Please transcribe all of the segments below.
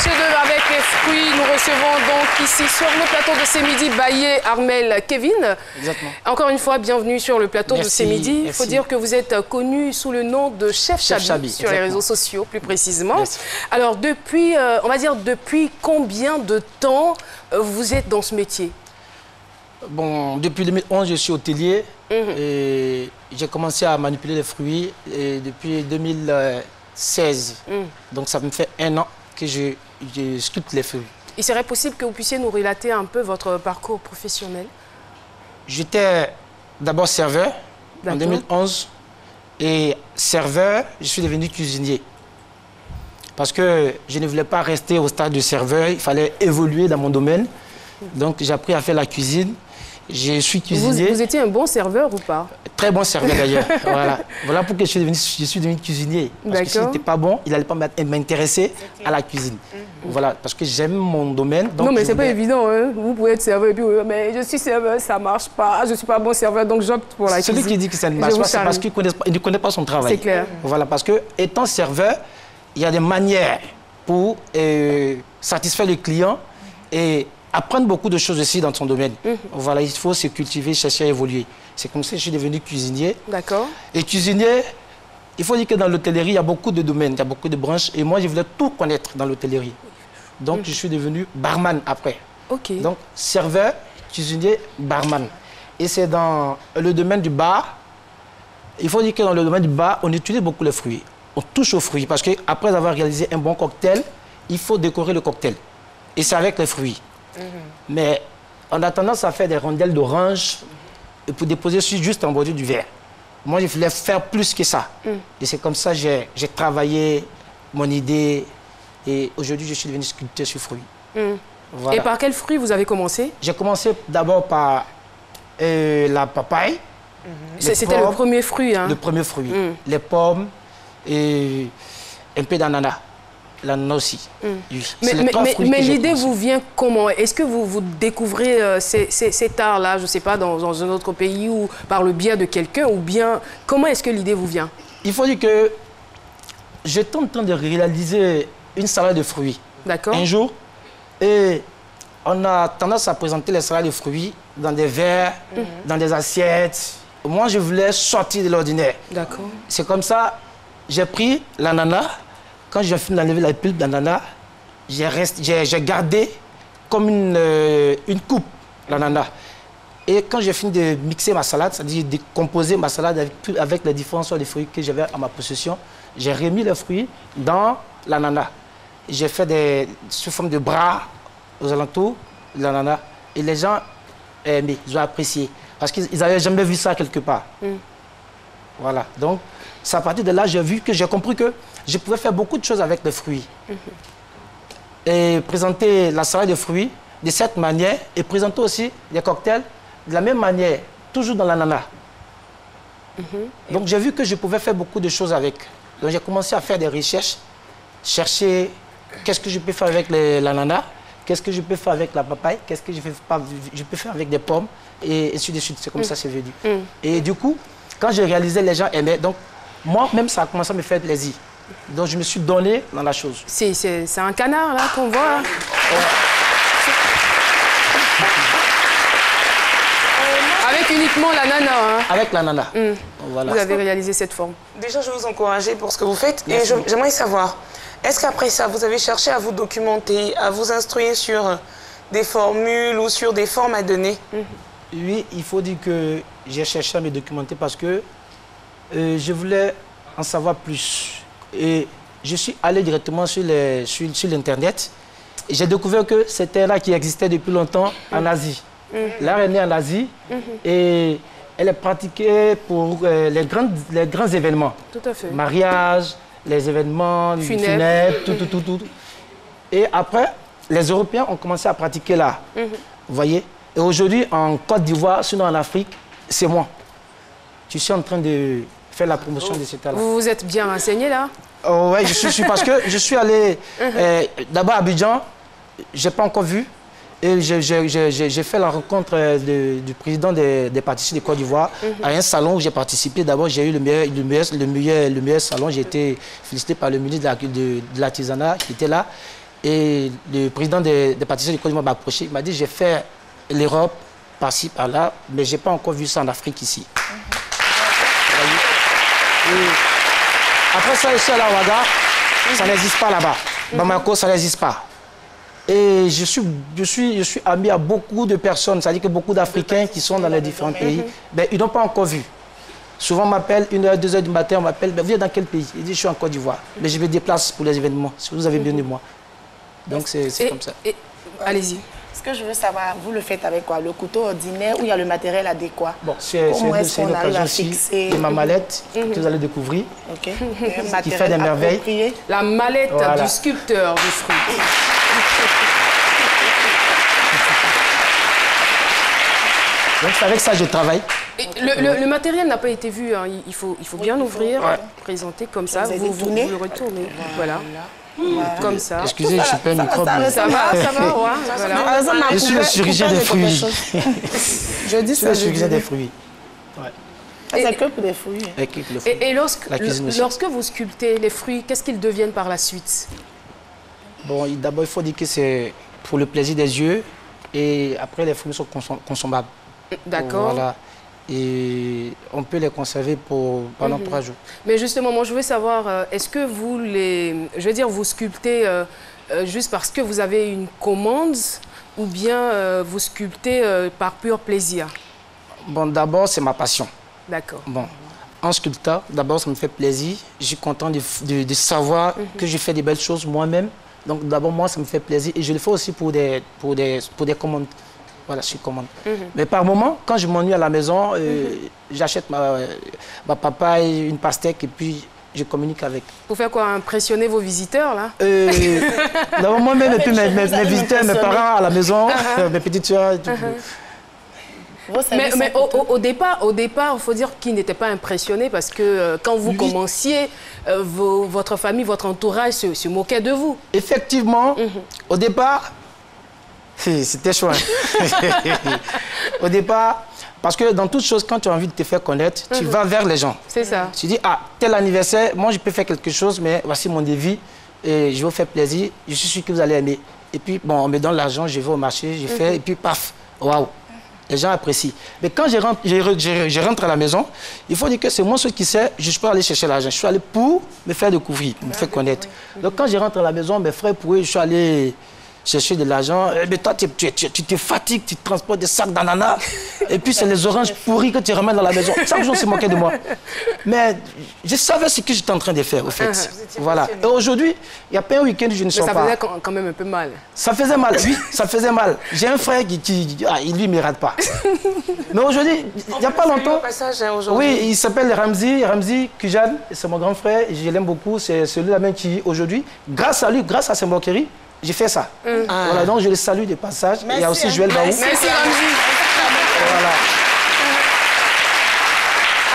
chef-d'œuvre avec les fruits. Nous recevons donc ici sur le plateau de C'est Midi Baye Armel Kevin. Exactement. Encore une fois, bienvenue sur le plateau de C'est Midi. Il faut dire que vous êtes connu sous le nom de Chef Chabi sur les réseaux sociaux, plus précisément. Merci. Alors, depuis, on va dire, depuis combien de temps vous êtes dans ce métier? Bon, depuis 2011, je suis hôtelier et j'ai commencé à manipuler les fruits et depuis 2016. Donc, ça me fait 1 an que je sculpte les fruits. Il serait possible que vous puissiez nous relater un peu votre parcours professionnel? J'étais d'abord serveur en 2011 et serveur, je suis devenu cuisinier. Parce que je ne voulais pas rester au stade de serveur, il fallait évoluer dans mon domaine. Donc j'ai appris à faire la cuisine. Je suis cuisinier. Vous étiez un bon serveur ou pas? Très bon serveur d'ailleurs. Voilà pourquoi je suis devenu cuisinier. Parce que si je n'étais pas bon, il n'allait pas m'intéresser à la cuisine. Voilà, parce que j'aime mon domaine. Donc non, mais c'est pas évident. Hein. Vous pouvez être serveur et puis, mais je suis serveur, ça ne marche pas. Je ne suis pas bon serveur, donc j'opte pour la cuisine. Celui qui dit que ça ne marche pas, c'est parce qu'il ne connaît pas son travail. C'est clair. Voilà, parce que étant serveur, il y a des manières pour satisfaire le client et apprendre beaucoup de choses aussi dans son domaine. Voilà, il faut se cultiver, chercher à évoluer. C'est comme ça que je suis devenu cuisinier. D'accord. Et cuisinier, il faut dire que dans l'hôtellerie, il y a beaucoup de domaines, il y a beaucoup de branches. Et moi, je voulais tout connaître dans l'hôtellerie. Donc, je suis devenu barman après. OK. Donc, serveur, cuisinier, barman. Et c'est dans le domaine du bar. Il faut dire que dans le domaine du bar, on utilise beaucoup les fruits. On touche aux fruits parce qu'après avoir réalisé un bon cocktail, il faut décorer le cocktail. Et c'est avec les fruits. Mais on a tendance à faire des rondelles d'orange pour déposer juste en bordure du verre. Moi, je voulais faire plus que ça. Et c'est comme ça que j'ai travaillé mon idée. Et aujourd'hui, je suis devenu sculpteur sur fruits. Voilà. Et par quel fruit vous avez commencé? J'ai commencé d'abord par la papaye. C'était le premier fruit. Hein? Le premier fruit. Les pommes et un peu d'ananas. L'ananas aussi. Oui. Mais l'idée vous vient comment? Est-ce que vous découvrez cet art-là, je ne sais pas, dans un autre pays ou par le biais de quelqu'un, ou bien comment est-ce que l'idée vous vient? Il faut dire que j'étais en train de réaliser une salade de fruits. D'accord. Un jour, et on a tendance à présenter les salades de fruits dans des verres, dans des assiettes. Moi, je voulais sortir de l'ordinaire. D'accord. C'est comme ça, j'ai pris l'ananas. Quand j'ai fini d'enlever la pulpe d'ananas, j'ai gardé comme une coupe l'ananas. Et quand j'ai fini de mixer ma salade, c'est-à-dire de composer ma salade avec les différents sortes de fruits que j'avais à ma possession, j'ai remis les fruits dans l'ananas. J'ai fait sous forme de bras aux alentours de l'ananas. Et les gens aimaient, ils ont apprécié. Parce qu'ils n'avaient jamais vu ça quelque part. Voilà. Donc, c'est à partir de là que j'ai compris que je pouvais faire beaucoup de choses avec les fruits. Et présenter la salade de fruits de cette manière et présenter aussi les cocktails de la même manière, toujours dans l'ananas. Donc j'ai vu que je pouvais faire beaucoup de choses avec. Donc j'ai commencé à faire des recherches, chercher qu'est-ce que je peux faire avec l'ananas, qu'est-ce que je peux faire avec la papaye, qu'est-ce que je peux faire avec des pommes, et ainsi de suite. C'est comme ça que c'est venu. Et du coup, quand j'ai réalisé, les gens aimaient. Donc moi-même, ça a commencé à me faire plaisir. Donc je me suis donné dans la chose. C'est un canard là qu'on voit. Avec uniquement l'ananas. Hein. Avec l'ananas. Voilà. Vous avez réalisé cette forme. Déjà, je vous encourage pour ce que vous faites. Merci. Et j'aimerais savoir, est-ce qu'après ça, vous avez cherché à vous documenter, à vous instruire sur des formules ou sur des formes à donner? Oui, il faut dire que j'ai cherché à me documenter parce que je voulais en savoir plus. Et je suis allé directement sur l'Internet et j'ai découvert que c'était là qui existait depuis longtemps en Asie. L'art est né en Asie et elle est pratiquée pour les grands événements. Tout à fait. Mariage, les événements funèbres, tout. Et après, les Européens ont commencé à pratiquer l'art. Vous voyez? Et aujourd'hui, en Côte d'Ivoire, sinon en Afrique, c'est moi. Je suis en train de faire la promotion de cet art-là. Vous vous êtes bien renseigné là? Oui, je suis parce que je suis allé d'abord à Abidjan, je n'ai pas encore vu. Et j'ai fait la rencontre du président des pâtissiers de Côte d'Ivoire à un salon où j'ai participé. D'abord, j'ai eu le meilleur salon. J'ai été félicité par le ministre de l'artisanat qui était là. Et le président des pâtissiers du Côte d'Ivoire m'a approché. Il m'a dit, j'ai fait l'Europe, par-ci, par-là, mais je n'ai pas encore vu ça en Afrique ici. Après ça, ici à la Ouaga, ça n'existe pas là-bas. Bamako, ça n'existe pas. Et je suis ami à beaucoup de personnes, c'est-à-dire que beaucoup d'Africains qui sont dans les différents pays, ben, ils n'ont pas encore vu. Souvent, on m'appelle 1h, 2h du matin, on m'appelle, ben, vous êtes dans quel pays? Il dit, je suis en Côte d'Ivoire. Mais je me déplace pour les événements, si vous avez besoin de moi. Donc, c'est comme ça. Allez-y. Ce que je veux savoir, vous le faites avec quoi? Le couteau ordinaire ou il y a le matériel adéquat? Bon, c'est une occasion aussi de ma mallette que vous allez découvrir, qui fait des merveilles. La mallette du sculpteur de fruits. Donc c'est avec ça que je travaille. Et le matériel n'a pas été vu, hein. Il faut bien ouvrir, présenter comme ça, vous le retournez. Voilà. Comme ça. Excusez, je suis pas un microbe. Ça va, voilà. Je suis le chirurgien des fruits. Je dis ça. Le chirurgien des fruits. C'est que pour des fruits. Et lorsque vous sculptez les fruits, qu'est-ce qu'ils deviennent par la suite? Bon, d'abord, il faut dire que c'est pour le plaisir des yeux. Et après, les fruits sont consommables. D'accord. Voilà. Et on peut les conserver pendant 3 jours. Mais justement, moi, je veux savoir, est-ce que vous sculptez juste parce que vous avez une commande ou bien vous sculptez par pur plaisir? Bon, d'abord, c'est ma passion. D'accord. Bon, en sculptant, d'abord, ça me fait plaisir. Je suis content de savoir que je fais des belles choses moi-même. Donc, d'abord, moi, ça me fait plaisir. Et je le fais aussi pour des commandes. Voilà, je suis commande. Mais par moment, quand je m'ennuie à la maison, j'achète ma papaye, une pastèque et puis je communique avec. Pour faire quoi? Impressionner vos visiteurs, là? Moi-même, et puis mes visiteurs, mes parents à la maison, mes petites soeurs. Mais au départ, il faut dire qu'ils n'étaient pas impressionnés parce que quand vous commenciez, votre famille, votre entourage se moquait de vous. Effectivement, au départ, c'était chouette. Au départ, parce que dans toute chose, quand tu as envie de te faire connaître, tu vas vers les gens. C'est ça. Tu dis, ah, tel anniversaire, moi je peux faire quelque chose, mais voici mon devis, et je vous fais plaisir, je suis sûr que vous allez aimer. Et puis, bon, on me donne l'argent, je vais au marché, je fais, et puis paf, waouh, les gens apprécient. Mais quand je rentre à la maison, il faut dire que c'est moi celui qui sait, je peux aller chercher l'argent. Je suis allé pour me faire découvrir, me faire connaître. Donc quand je rentre à la maison, mes frères, pour eux, je suis allé chercher de l'argent, mais toi, tu te fatigues, tu transportes des sacs d'ananas, et puis c'est les oranges pourris que tu ramènes dans la maison. Chaque jour, c'est moqué de moi. Mais je savais ce que j'étais en train de faire, au fait. Voilà. Et aujourd'hui, il n'y a pas un week-end où je ne sors pas. Mais ça faisait quand même un peu mal. Ça faisait mal, oui, ça faisait mal. J'ai un frère qui lui, ne me rate pas. Mais aujourd'hui, il n'y a pas longtemps... Oui, il s'appelle Ramzi Kujan, c'est mon grand frère, je l'aime beaucoup, c'est celui-là même qui, aujourd'hui, grâce à lui, grâce à ses moqueries, j'ai fait ça. Voilà, donc je le salue de passage. Il y a aussi Joël Baou. Merci Ramzi. Voilà.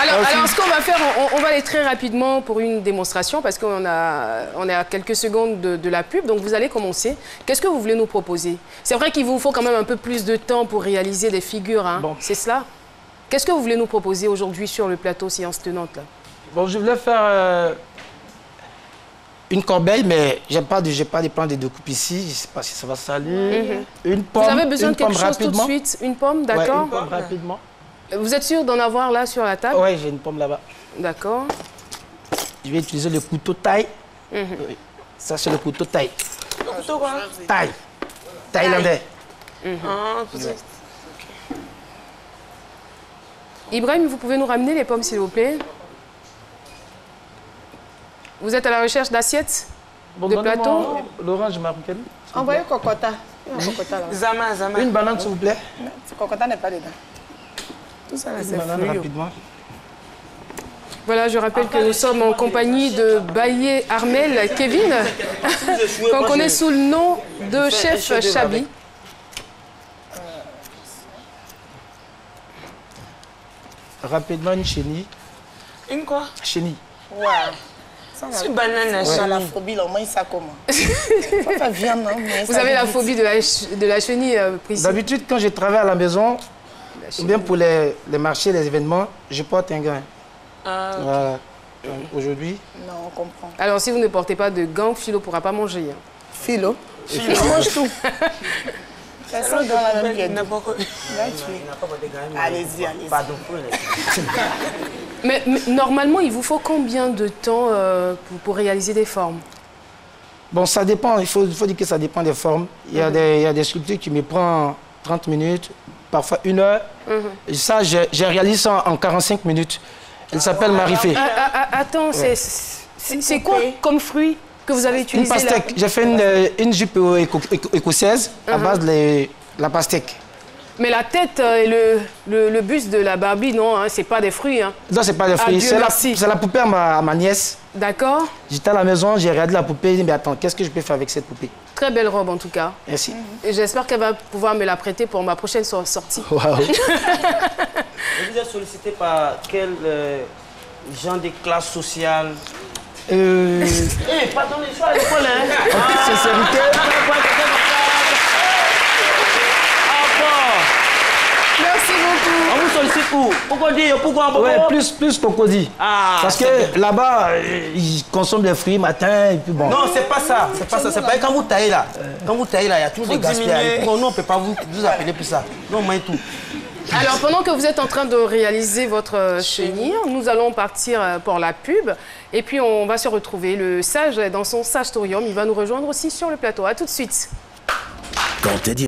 Alors, ce qu'on va faire, on va aller très rapidement pour une démonstration parce qu'on est à quelques secondes de la pub. Donc, vous allez commencer. Qu'est-ce que vous voulez nous proposer? C'est vrai qu'il vous faut quand même un peu plus de temps pour réaliser des figures. Hein. Bon. C'est cela? Qu'est-ce que vous voulez nous proposer aujourd'hui sur le plateau Séance Tenante là? Bon, je voulais faire... une corbeille, mais je n'ai pas de plan de découpe ici. Je ne sais pas si ça va salir. Une pomme. Vous avez besoin de quelque chose rapidement. Tout de suite? Une pomme, d'accord. Une pomme rapidement. Vous êtes sûr d'en avoir là sur la table? Oui, j'ai une pomme là-bas. D'accord. Je vais utiliser le couteau taille. Ça, c'est le couteau taille. Le couteau quoi? Taille. Thaïlandais. Ibrahim, vous pouvez nous ramener les pommes, s'il vous plaît? Vous êtes à la recherche d'assiettes, de plateaux? L'orange marocaine. Envoyez cocota. Zama. Une banane, s'il vous plaît. Ce cocota n'est pas dedans. Tout ça, c'est fruit. Rapidement. Voilà, je rappelle que nous sommes en compagnie de Baye Armel Kevin, qu'on connaît sous le nom de Chef Chabi. Rapidement, une chenille. Une quoi? Chenille. Ouais. C'est une banane. La phobie, là, au moins, ça comment? Ça vient, non? Vous avez la phobie de la chenille, Priscille? D'habitude, quand je travaille à la maison, ou bien pour les marchés, les événements, je porte un gant. Voilà. Aujourd'hui... Non, on comprend. Alors, si vous ne portez pas de gants, Philo ne pourra pas manger. Hein. Philo? Il mange tout. Ça sent dans la même gueule. Allez-y, allez-y. Pardon. Mais normalement, il vous faut combien de temps pour réaliser des formes? Bon, ça dépend. Il faut dire que ça dépend des formes. Il y a des sculptures qui me prennent 30 minutes, parfois 1 heure. Ça, je réalise ça en 45 minutes. Elle s'appelle Marifé. Attends, c'est quoi comme fruit que vous avez utilisé? Une pastèque. J'ai fait une jupe écossaise à base de la pastèque. Mais la tête et le buste de la Barbie, non, hein, c'est pas des fruits. Hein. Non, c'est pas des fruits. C'est la poupée à ma nièce. D'accord. J'étais à la maison, j'ai regardé la poupée, j'ai dit, mais attends, qu'est-ce que je peux faire avec cette poupée? Très belle robe en tout cas. Merci. Et j'espère qu'elle va pouvoir me la prêter pour ma prochaine sortie. Wow. Vous êtes sollicité par quel genre de classe sociale? Pas dans les choix à l'école, hein? Sincérité. Merci beaucoup. On vous sollicite où? Pourquoi? Ouais, plus Cocody. Parce que là-bas, ils consomment des fruits matin et puis bon. Non, c'est pas ça. C'est pas ça. C'est pas quand vous taillez là. Quand vous taillez là, il y a toujours des gaspillages. Nous, on ne peut pas vous appeler pour ça. Non, moi et tout. Alors, pendant que vous êtes en train de réaliser votre chenille, nous allons partir pour la pub. Et puis, on va se retrouver. Le sage, dans son Sagetorium, il va nous rejoindre aussi sur le plateau. À tout de suite. Quand Teddy